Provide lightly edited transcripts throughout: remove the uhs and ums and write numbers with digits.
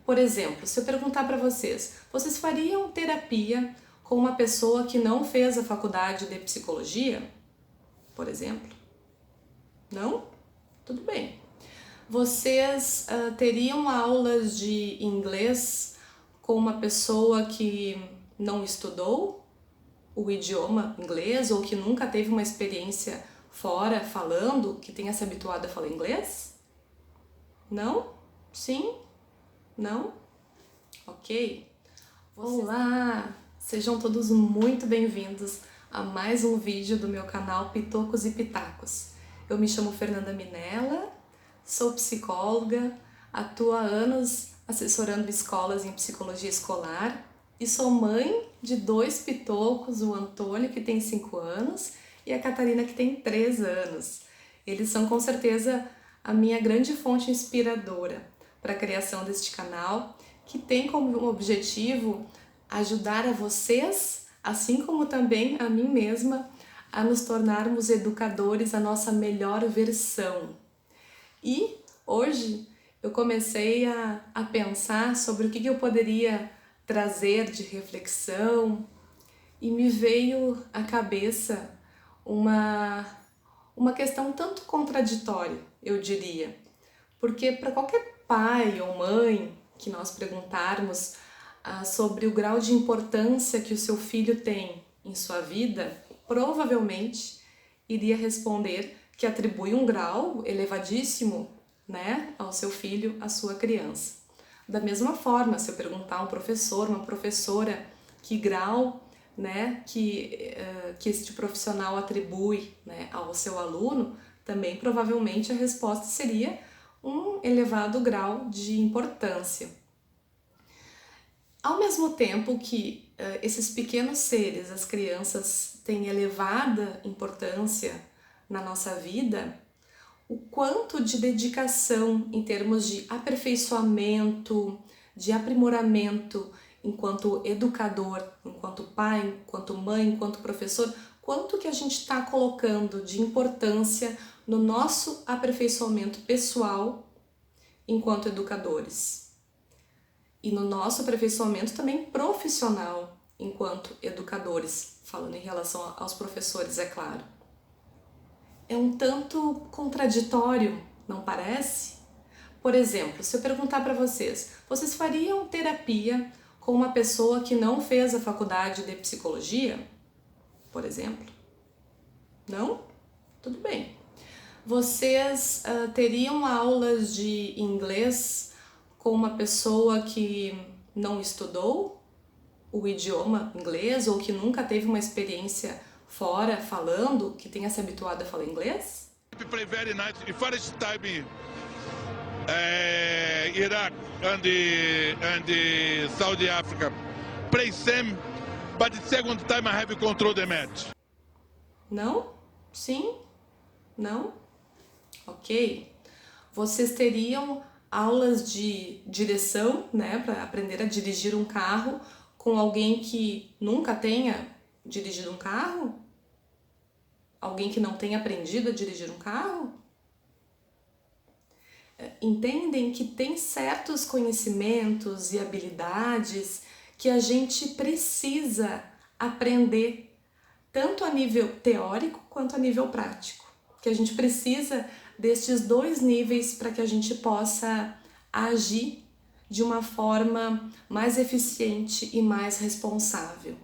Por exemplo, se eu perguntar para vocês fariam terapia com uma pessoa que não fez a faculdade de psicologia? Por exemplo? Não? Tudo bem. Vocês teriam aulas de inglês com uma pessoa que não estudou o idioma inglês ou que nunca teve uma experiência fora falando, que tenha se habituado a falar inglês? Não? Sim? Não? Ok. Olá! Sejam todos muito bem-vindos a mais um vídeo do meu canal Pitocos e Pitacos. Eu me chamo Fernanda Minella, sou psicóloga, atuo há anos assessorando escolas em psicologia escolar e sou mãe de 2 pitocos, o Antônio, que tem 5 anos, e a Catarina, que tem 3 anos. Eles são com certeza a minha grande fonte inspiradora para a criação deste canal, que tem como objetivo ajudar a vocês, assim como também a mim mesma, a nos tornarmos educadores, a nossa melhor versão. E hoje eu comecei a pensar sobre o que eu poderia trazer de reflexão e me veio à cabeça uma questão tanto contraditória, eu diria. Porque para qualquer pai ou mãe que nós perguntarmos sobre o grau de importância que o seu filho tem em sua vida, provavelmente iria responder que atribui um grau elevadíssimo, né, ao seu filho, à sua criança. Da mesma forma, se eu perguntar a um professor, uma professora, que grau, né, que este profissional atribui, né, ao seu aluno, também provavelmente a resposta seria um elevado grau de importância. Ao mesmo tempo que esses pequenos seres, as crianças, têm elevada importância na nossa vida, o quanto de dedicação em termos de aperfeiçoamento, de aprimoramento enquanto educador, enquanto pai, enquanto mãe, enquanto professor, quanto que a gente está colocando de importância no nosso aperfeiçoamento pessoal enquanto educadores. E no nosso aperfeiçoamento também profissional enquanto educadores, falando em relação aos professores, é claro. É um tanto contraditório, não parece? Por exemplo, se eu perguntar para vocês fariam terapia com uma pessoa que não fez a faculdade de psicologia? Por exemplo? Não? Tudo bem. Vocês teriam aulas de inglês com uma pessoa que não estudou o idioma inglês ou que nunca teve uma experiência fora falando, que tenha se habituado a falar inglês? Play very nice. The first time Iraq and the Saudi Africa play same, but the second time I have control the match. Não? Sim? Não? Ok. Vocês teriam aulas de direção, né, para aprender a dirigir um carro com alguém que nunca tenha dirigido um carro? Alguém que não tenha aprendido a dirigir um carro? Entendem que tem certos conhecimentos e habilidades que a gente precisa aprender, tanto a nível teórico quanto a nível prático. Que a gente precisa destes 2 níveis para que a gente possa agir de uma forma mais eficiente e mais responsável.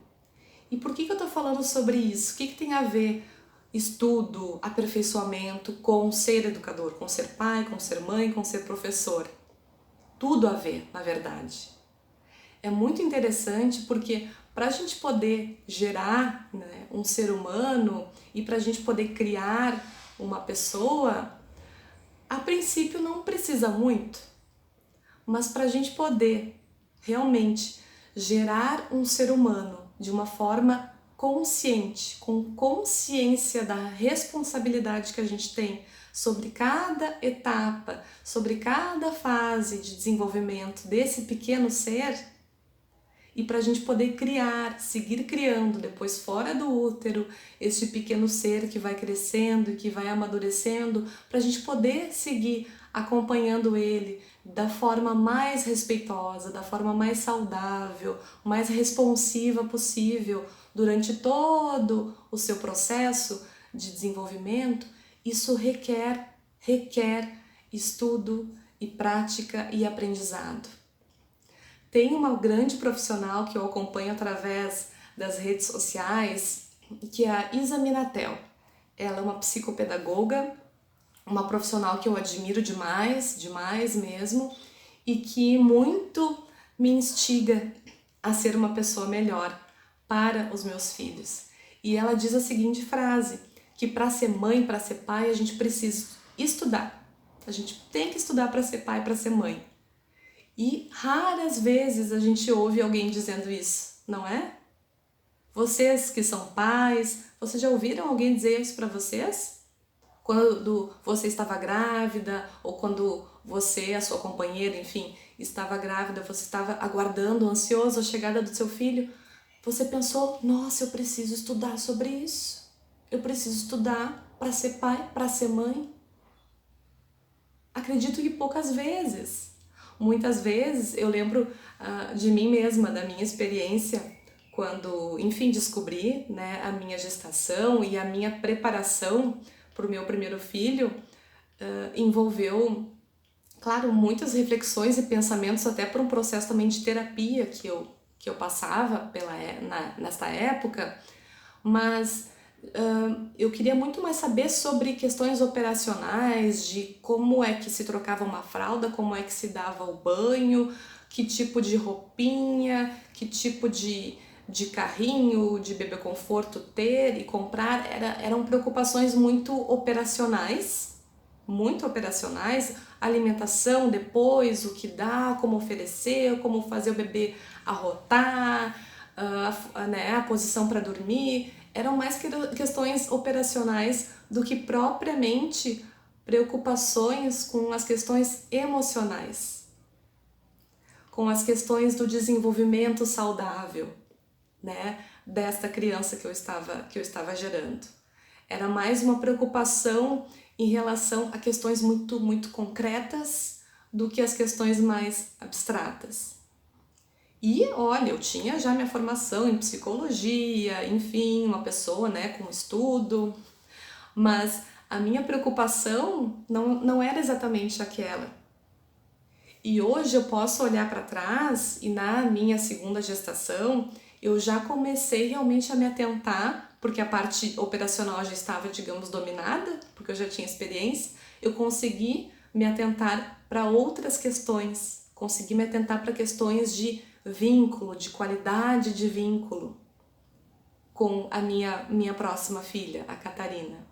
E por que eu estou falando sobre isso? O que tem a ver estudo, aperfeiçoamento com ser educador, com ser pai, com ser mãe, com ser professor? Tudo a ver, na verdade. É muito interessante porque para a gente poder gerar, né, um ser humano e para a gente poder criar uma pessoa, a princípio não precisa muito, mas para a gente poder realmente gerar um ser humano de uma forma consciente, com consciência da responsabilidade que a gente tem sobre cada etapa, sobre cada fase de desenvolvimento desse pequeno ser, e para a gente poder criar, seguir criando depois fora do útero, este pequeno ser que vai crescendo e que vai amadurecendo, para a gente poder seguir acompanhando ele da forma mais respeitosa, da forma mais saudável, mais responsiva possível durante todo o seu processo de desenvolvimento, isso requer estudo e prática e aprendizado. Tem uma grande profissional que eu acompanho através das redes sociais, que é a Isa Minatel. Ela é uma psicopedagoga, uma profissional que eu admiro demais, demais mesmo, e que muito me instiga a ser uma pessoa melhor para os meus filhos. E ela diz a seguinte frase, que para ser mãe, para ser pai, a gente precisa estudar. A gente tem que estudar para ser pai, para ser mãe. E raras vezes a gente ouve alguém dizendo isso, não é? Vocês que são pais, vocês já ouviram alguém dizer isso para vocês? Quando você estava grávida, ou quando você, a sua companheira, enfim, estava grávida, você estava aguardando, ansioso a chegada do seu filho, você pensou, nossa, eu preciso estudar sobre isso. Eu preciso estudar para ser pai, para ser mãe. Acredito que poucas vezes. Muitas vezes eu lembro de mim mesma, da minha experiência, quando, enfim, descobri, né, a minha gestação e a minha preparação para o meu primeiro filho, envolveu, claro, muitas reflexões e pensamentos, até por um processo também de terapia que eu passava nesta época, mas eu queria muito mais saber sobre questões operacionais, de como é que se trocava uma fralda, como é que se dava o banho, que tipo de roupinha, que tipo de carrinho, de bebê conforto ter e comprar. Eram preocupações muito operacionais, alimentação depois, o que dá, como oferecer, como fazer o bebê arrotar, né, a posição para dormir. Eram mais questões operacionais do que propriamente preocupações com as questões emocionais, com as questões do desenvolvimento saudável, né, desta criança que eu estava gerando. Era mais uma preocupação em relação a questões muito, muito concretas do que as questões mais abstratas. E olha, eu tinha já minha formação em psicologia, enfim, uma pessoa, né, com estudo, mas a minha preocupação não era exatamente aquela. E hoje eu posso olhar para trás e na minha segunda gestação eu já comecei realmente a me atentar, porque a parte operacional já estava, digamos, dominada, porque eu já tinha experiência, eu consegui me atentar para outras questões, consegui me atentar para questões de vínculo, de qualidade de vínculo com a minha próxima filha, a Catarina.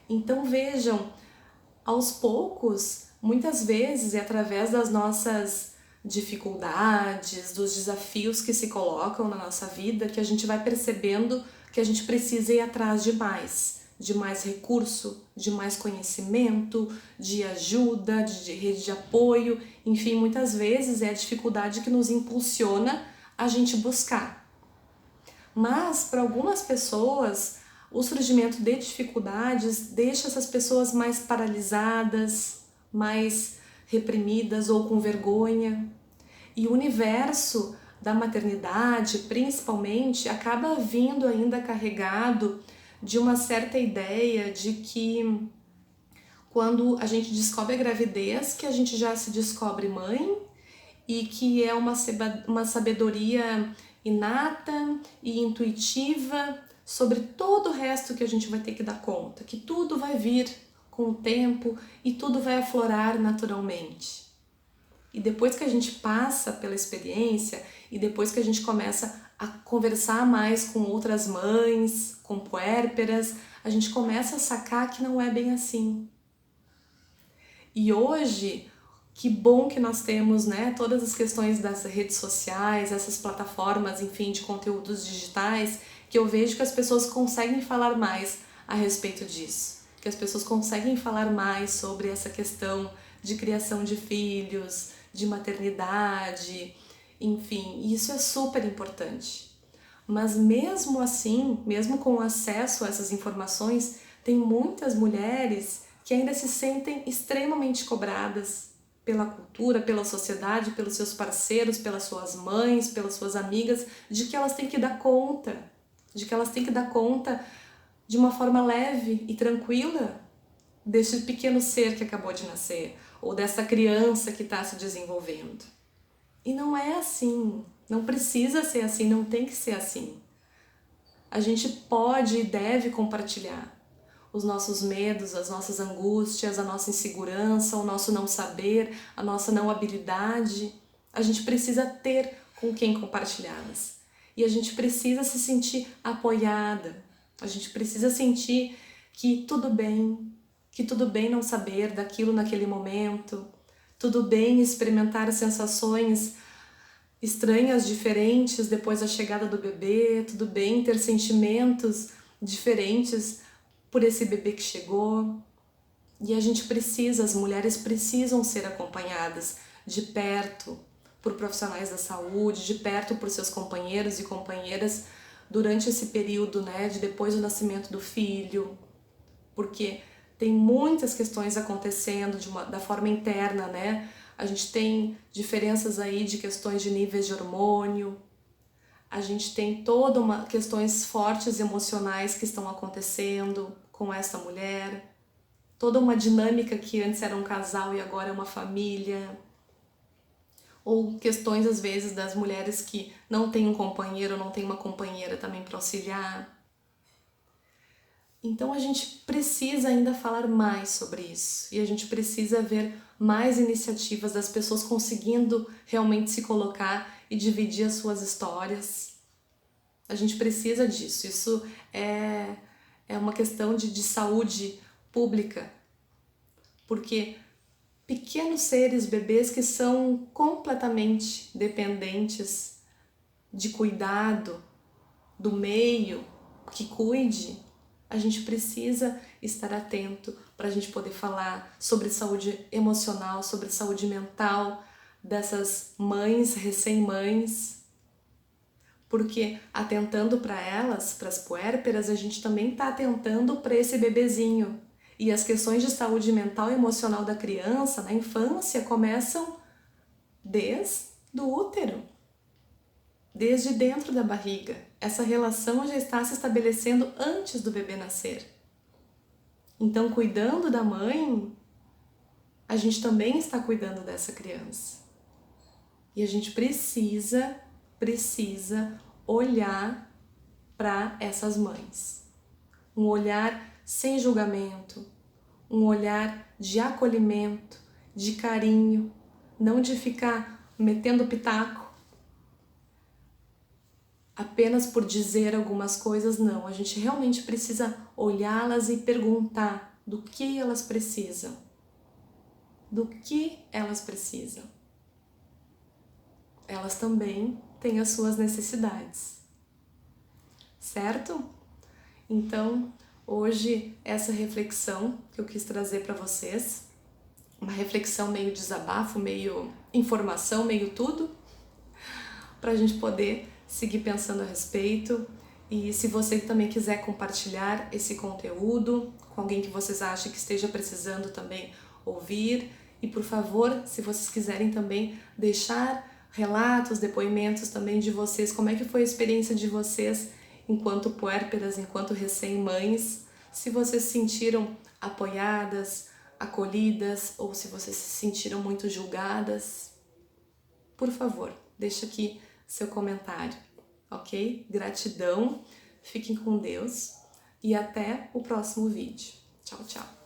Então vejam, aos poucos, muitas vezes é através das nossas dificuldades, dos desafios que se colocam na nossa vida, que a gente vai percebendo que a gente precisa ir atrás de mais recurso, de mais conhecimento, de ajuda, de rede de apoio, enfim, muitas vezes é a dificuldade que nos impulsiona a gente buscar. Mas para algumas pessoas, o surgimento de dificuldades deixa essas pessoas mais paralisadas, mais reprimidas ou com vergonha. E o universo da maternidade, principalmente, acaba vindo ainda carregado de uma certa ideia de que quando a gente descobre a gravidez, que a gente já se descobre mãe e que é uma sabedoria inata e intuitiva sobre todo o resto que a gente vai ter que dar conta, que tudo vai vir com o tempo e tudo vai aflorar naturalmente. E depois que a gente passa pela experiência e depois que a gente começa a conversar mais com outras mães, com puérperas, a gente começa a sacar que não é bem assim. E hoje, que bom que nós temos, né, todas as questões das redes sociais, essas plataformas, enfim, de conteúdos digitais, que eu vejo que as pessoas conseguem falar mais a respeito disso, que as pessoas conseguem falar mais sobre essa questão de criação de filhos, de maternidade, enfim, isso é super importante. Mas mesmo assim, mesmo com acesso a essas informações, tem muitas mulheres que ainda se sentem extremamente cobradas, pela cultura, pela sociedade, pelos seus parceiros, pelas suas mães, pelas suas amigas, de que elas têm que dar conta, de uma forma leve e tranquila deste pequeno ser que acabou de nascer, ou dessa criança que está se desenvolvendo. E não é assim, não precisa ser assim, não tem que ser assim. A gente pode e deve compartilhar os nossos medos, as nossas angústias, a nossa insegurança, o nosso não saber, a nossa não habilidade. A gente precisa ter com quem compartilhá-las. E a gente precisa se sentir apoiada. A gente precisa sentir que tudo bem não saber daquilo naquele momento, tudo bem experimentar sensações estranhas, diferentes depois da chegada do bebê, tudo bem ter sentimentos diferentes por esse bebê que chegou. E a gente precisa, as mulheres precisam ser acompanhadas de perto por profissionais da saúde, de perto por seus companheiros e companheiras durante esse período, né, de depois do nascimento do filho, porque tem muitas questões acontecendo da forma interna, né? A gente tem diferenças aí de questões de níveis de hormônio, a gente tem questões fortes emocionais que estão acontecendo com essa mulher, toda uma dinâmica que antes era um casal e agora é uma família, ou questões às vezes das mulheres que não têm um companheiro ou não têm uma companheira também para auxiliar. Então a gente precisa ainda falar mais sobre isso e a gente precisa ver mais iniciativas das pessoas conseguindo realmente se colocar e dividir as suas histórias. A gente precisa disso, isso é uma questão de saúde pública, porque pequenos seres, bebês que são completamente dependentes de cuidado do meio que cuide, a gente precisa estar atento para a gente poder falar sobre saúde emocional, sobre saúde mental dessas mães, recém-mães, porque atentando para elas, para as puérperas, a gente também está atentando para esse bebezinho. E as questões de saúde mental e emocional da criança, na infância, começam desde o útero, desde dentro da barriga. Essa relação já está se estabelecendo antes do bebê nascer. Então, cuidando da mãe, a gente também está cuidando dessa criança. E a gente precisa olhar para essas mães. Um olhar sem julgamento, um olhar de acolhimento, de carinho, não de ficar metendo pitaco apenas por dizer algumas coisas, não. A gente realmente precisa olhá-las e perguntar do que elas precisam. Do que elas precisam. Elas também têm as suas necessidades. Certo? Então, hoje, essa reflexão que eu quis trazer para vocês, uma reflexão meio desabafo, meio informação, meio tudo, para a gente poder seguir pensando a respeito. E se você também quiser compartilhar esse conteúdo com alguém que vocês achem que esteja precisando também ouvir, e por favor, se vocês quiserem também deixar relatos, depoimentos também de vocês, como é que foi a experiência de vocês enquanto puérperas, enquanto recém-mães, se vocês se sentiram apoiadas, acolhidas, ou se vocês se sentiram muito julgadas, por favor, deixa aqui seu comentário, ok? Gratidão, fiquem com Deus e até o próximo vídeo. Tchau, tchau!